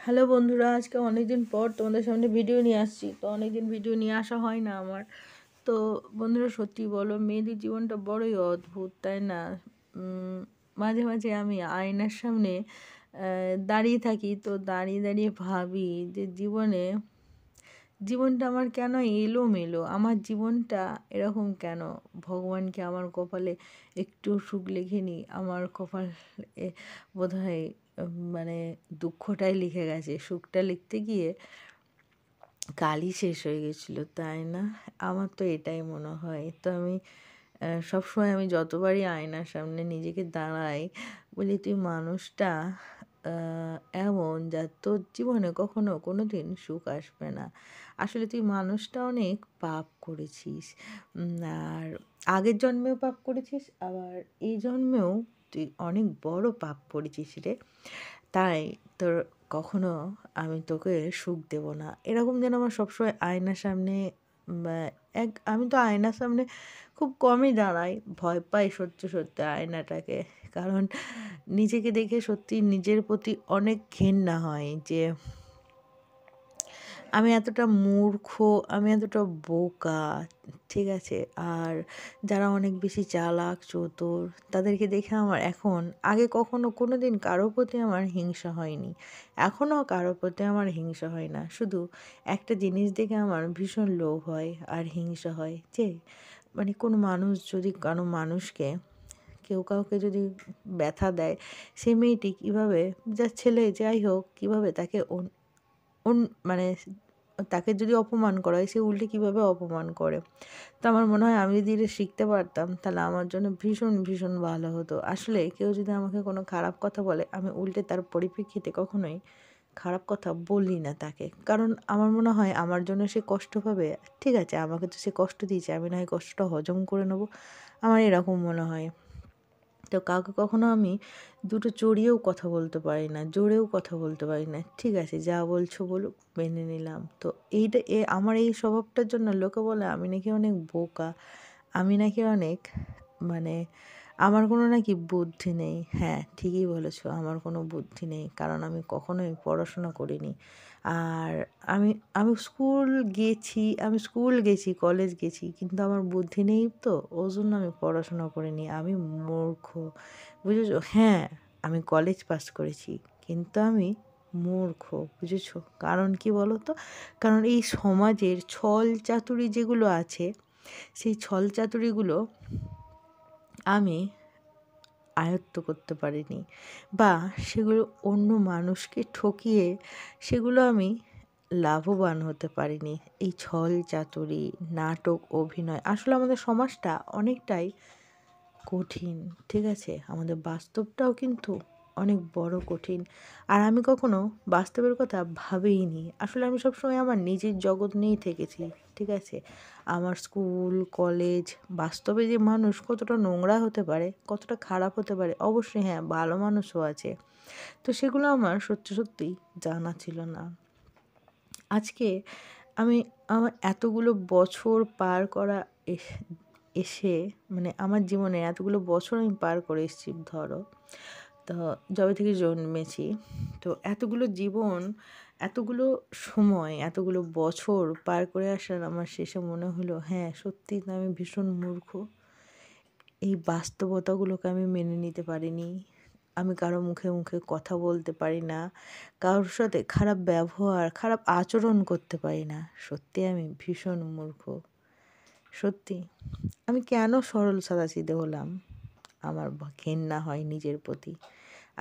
Hello বন্ধুরা, আজকে অনেকদিন পর তোমাদের সামনে ভিডিও নিয়ে আসছি। তো অনেকদিন ভিডিও নিয়ে আসা হয় না আমার। তো বন্ধুরা, সত্যি বলো, মেয়েদের জীবনটা বড়ই অদ্ভুত, তাই না? মাঝে মাঝে আমি আয়নার সামনে দাঁড়িয়ে থাকি, তো দাঁড়িয়ে দাঁড়িয়ে ভাবি যে জীবনটা আমার কেন এলোমেলো, আমার জীবনটা এরকম কেন? ভগবানকে আমার কপালে একটু সুখ লেখেনি, আমার কপালে বোধহয় মানে দুঃখটাই লিখে গেছে। সুখটা লিখতে গিয়ে কালই শেষ হয়ে গেছিলো, তাই না? আমার তো এটাই মনে হয়। তো আমি সবসময় আমি যতবারই আয়নার সামনে নিজেকে দাঁড়াই, বলি তুই মানুষটা এমন যা তোর জীবনে কখনো কোনো দিন সুখ আসবে না। আসলে তুই মানুষটা অনেক পাপ করেছিস, আর আগের জন্মেও পাপ করেছিস, আবার এই জন্মেও তুই অনেক বড় পাপ করেছিস রে। তাই তোর কখনো আমি তোকে সুখ দেব না, এরকম যেন আমার সবসময় আয়নার সামনে বা আমি তো আয়নার সামনে খুব কমই দাঁড়াই, ভয় পাই সত্যি সত্যি আয়নাটাকে। কারণ নিজেকে দেখে সত্যি নিজের প্রতি অনেক ঘেন্না হয় যে আমি এতটা মূর্খ, আমি এতটা বোকা, ঠিক আছে? আর যারা অনেক বেশি চালাক, চতুর, তাদেরকে দেখে আমার এখন, আগে কখনো কোনো দিন কারোর প্রতি আমার হিংসা হয়নি, এখনও কারোর প্রতি আমার হিংসা হয় না। শুধু একটা জিনিস দেখে আমার ভীষণ লোভ হয় আর হিংসা হয় যে কোনো মানুষ যদি কোনো মানুষকে, কেউ কাউকে যদি ব্যথা দেয়, সে মেয়েটি কীভাবে, যার ছেলে যাই হোক, কীভাবে তাকে মানে তাকে যদি অপমান করা হয়, সে উল্টে কীভাবে অপমান করে। তো আমার মনে হয় আমি যদি এটা শিখতে পারতাম, তাহলে আমার জন্য ভীষণ ভীষণ ভালো হতো। আসলে কেউ যদি আমাকে কোনো খারাপ কথা বলে, আমি উল্টে তার পরিপ্রেক্ষিতে কখনোই খারাপ কথা বলি না তাকে। কারণ আমার মনে হয় আমার জন্য সে কষ্ট পাবে। ঠিক আছে, আমাকে তো সে কষ্ট দিয়েছে, আমি না হয় কষ্টটা হজম করে নেবো। আমার এরকম মনে হয়। তো কাউকে কখনো আমি দুটো চড়িয়েও কথা বলতে পারি না, জোরেও কথা বলতে পারি না। ঠিক আছে, যা বলছো বলুক, মেনে নিলাম। তো আমার এই স্বভাবটার জন্য লোকে বলে আমি নাকি অনেক বোকা, আমি নাকি অনেক মানে আমার কোনো নাকি বুদ্ধি নেই। হ্যাঁ, ঠিকই বলেছো, আমার কোনো বুদ্ধি নেই, কারণ আমি কখনোই পড়াশোনা করিনি। আর আমি আমি স্কুল গেছি, কলেজ গেছি, কিন্তু আমার বুদ্ধি নেই, তো ওই জন্য আমি পড়াশোনা করিনি। আমি মূর্খ, বুঝেছো? হ্যাঁ, আমি কলেজ পাস করেছি, কিন্তু আমি মূর্খ, বুঝেছো? কারণ কি বলো তো? কারণ এই সমাজের ছল চাতুরি যেগুলো আছে, সেই ছল চাতুরিগুলো আমি আয়ত্ত করতে পারিনি, বা সেগুলো অন্য মানুষকে ঠকিয়ে সেগুলো আমি লাভবান হতে পারিনি। এই ছল চাতুরি, নাটক, অভিনয়, আসলে আমাদের সমাজটা অনেকটাই কঠিন, ঠিক আছে? আমাদের বাস্তবটাও কিন্তু অনেক বড় কঠিন। আর আমি কখনো বাস্তবের কথা ভাবিইনি। আসলে আমি সবসময় আমার নিজের জগৎ নিয়েই থেকেছি, ঠিক আছে? আমার স্কুল, কলেজ, বাস্তবে যে মানুষ কতটা নোংরা হতে পারে, কতটা খারাপ হতে পারে, অবশ্যই হ্যাঁ, ভালো মানুষও আছে। তো সেগুলো আমার সত্যি সত্যিই জানা ছিল না। আজকে আমি আমার এতগুলো বছর পার করা এস- এসে আমার জীবনে এতগুলো বছর আমি পার করে এসেছি ধরো। তো যবে থেকে জন্মেছি, তো এতগুলো জীবন, এতগুলো সময়, এতগুলো বছর পার করে আসার আমার শেষে মনে হলো, হ্যাঁ সত্যি তো আমি ভীষণ মূর্খ। এই বাস্তবতাগুলোকে আমি মেনে নিতে পারিনি। আমি কারো মুখে মুখে কথা বলতে পারি না, কারোর সাথে খারাপ ব্যবহার, খারাপ আচরণ করতে পারি না। সত্যি আমি ভীষণ মূর্খ। সত্যি আমি কেন সরল সাদাসিধে হলাম? আমার ঘেন্না হয় নিজের প্রতি।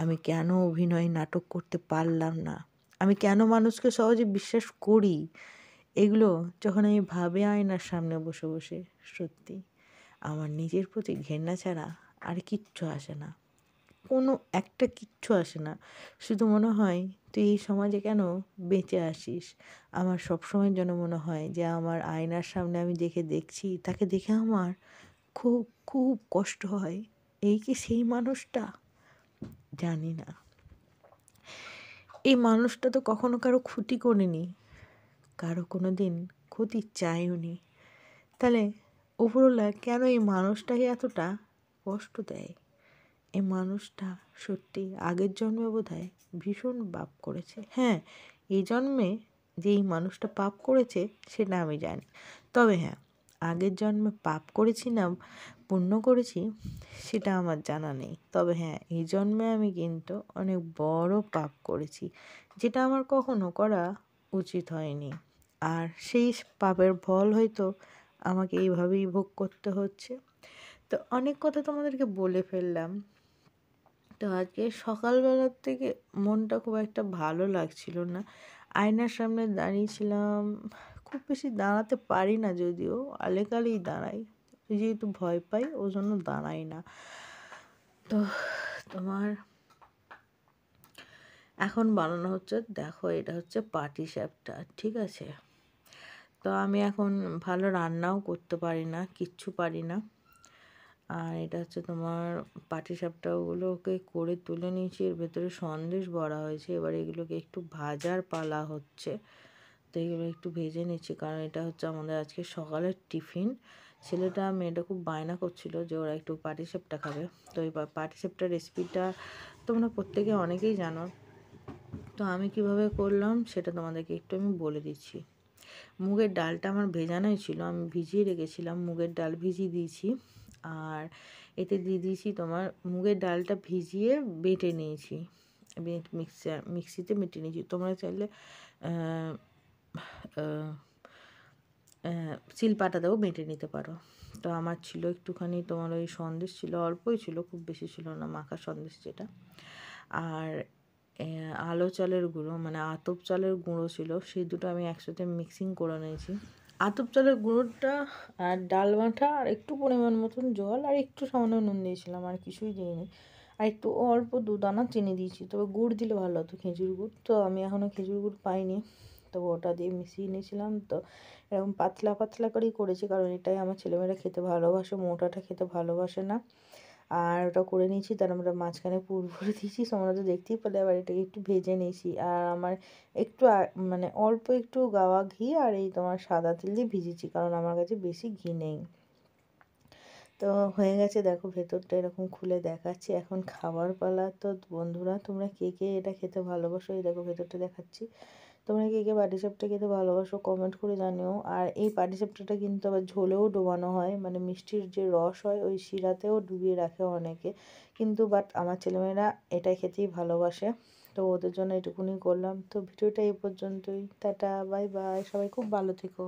আমি কেন অভিনয়, নাটক করতে পারলাম না? আমি কেন মানুষকে সহজে বিশ্বাস করি? এগুলো যখন আমি ভাবি আয়নার সামনে বসে বসে, সত্যি আমার নিজের প্রতি ঘেন্না ছাড়া আর কিচ্ছু আসে না। কোনো একটা কিচ্ছু আসে না। শুধু মনে হয় তুই এই সমাজে কেন বেঁচে আসিস? আমার সবসময়ের জন্য মনে হয় যে আমার আয়নার সামনে আমি দেখছি, তাকে দেখে আমার খুব খুব কষ্ট হয়। এই কি সেই মানুষটা? জানি না। এই মানুষটা তো কখনো কারো ক্ষতি করেনি, কারো কোনো দিন ক্ষতি চায়ওনি। তাহলে উপরওয়ালা কেন এই মানুষটাকে এতটা কষ্ট দেয়? এই মানুষটা সত্যি আগের জন্মে বোধহয় ভীষণ পাপ করেছে। হ্যাঁ, এই জন্মে যে এই মানুষটা পাপ করেছে সেটা আমি জানি। তবে হ্যাঁ, আগের জন্মে পাপ করেছি না পুণ্য করেছি সেটা আমার জানা নেই। তবে হ্যাঁ, এই জন্মে আমি কিন্তু অনেক বড় পাপ করেছি, যেটা আমার কখনো করা উচিত হয়নি। আর সেই পাপের ফল হয়তো আমাকে এইভাবেই ভোগ করতে হচ্ছে। তো অনেক কথা তোমাদেরকে বলে ফেললাম। তো আজকে সকালবেলার থেকে মনটা খুব একটা ভালো লাগছিল না। আয়নার সামনে দাঁড়িয়েছিলাম। খুব বেশি দাঁড়াতে পারি না যদিও, আলেকালেই দাঁড়াই। যেহেতু ভয় পাই ওজন্য দাঁড়াই না। তো তোমার এখন বানানো হচ্ছে, দেখো এটা হচ্ছে পাটিসাপটা, ঠিক আছে? তো আমি এখন ভালো রান্নাও করতে পারি না, কিচ্ছু পারি না। আর এটা হচ্ছে তোমার পাটিসাপটাগুলোকে করে তুলে নিয়েছি, এর ভেতরে সন্দেশ ভরা হয়েছে। এবার এগুলোকে একটু ভাজার পালা হচ্ছে। তো এগুলো একটু ভেজে নিচ্ছি, কারণ এটা হচ্ছে আমাদের আজকে সকালের টিফিন। ছেলেটা মেয়েটা খুব বায়না করছিল যে ওরা একটু পাটিসাপটা খাবে। তো এই পাটিসাপটার রেসিপিটা তোমরা প্রত্যেকে অনেকেই জানো। তো আমি কিভাবে করলাম সেটা তোমাদেরকে একটু আমি বলে দিচ্ছি। মুগের ডালটা আমার ভেজানোই ছিল, আমি ভিজিয়ে রেখেছিলাম, মুগের ডাল ভিজিয়ে দিয়েছি। আর এতে দিয়ে দিয়েছি তোমার মুগের ডালটা ভিজিয়ে বেটে নিয়েছি, মিক্সিতে বেটে নিয়েছি। তোমরা চাইলে শিলপাটাতেও বেটে নিতে পারো। তো আমার ছিল একটুখানি তোমার ওই সন্দেশ ছিল, অল্পই ছিল, খুব বেশি ছিল না, মাখা সন্দেশ যেটা। আর আলো চালের গুঁড়ো মানে আতপ চালের গুঁড়ো ছিল, সেই দুটো আমি একসাথে মিক্সিং করে নিয়েছি। আতপ চালের গুঁড়োটা আর ডাল বাটা আর একটু পরিমাণ মতন জল আর একটু সামান্য নুন দিয়েছিলাম, আর কিছুই দিইনি। আর একটু অল্প 2 দানা চিনি দিয়েছি, তবে গুড় দিলে ভালো হতো, খেজুর গুড়। তো আমি এখনও খেজুর গুড় পাইনি, তো ওটা দিয়ে মিশিয়ে নিয়েছিলাম। তো এরকম পাতলা পাতলা করেই করেছি, কারণ এটাই আমার ছেলেমেয়েরা খেতে ভালোবাসে, মোটাটা খেতে ভালোবাসে না। আর ওটা করে নিয়েছি, তার আমরা মাঝখানে পুর ভরে দিয়েছি, তোমরা তো দেখতেই পেলে। আবার এটাকে একটু ভেজে নিয়েছি। আর আমার একটু মানে অল্প একটু গাওয়া ঘি আর এই তোমার সাদা তেল দিয়ে ভিজেছি, কারণ আমার কাছে বেশি ঘি নেই। তো হয়ে গেছে, দেখো ভেতরটা এরকম খুলে দেখাচ্ছি। এখন খাবার পালা। তো বন্ধুরা, তোমরা কে কে এটা খেতে ভালোবাসো? এই দেখো ভেতরটা দেখাচ্ছি। তোমরা কে কে পাটিসাপটা খেতে ভালোবাসো কমেন্ট করে জানিও। আর এই পাটিসাপটাটা কিন্তু আবার ঝোলেও ডোবানো হয়, মানে মিষ্টির যে রস হয় ওই শিরাতেও ডুবিয়ে রাখে অনেকে, কিন্তু বাট আমার ছেলেমেয়েরা এটাই খেতেই ভালোবাসে। তো ওদের জন্য এটুকুনি করলাম। তো ভিডিওটা এই পর্যন্তই। টাটা, বাই বাই, সবাই খুব ভালো থেকো।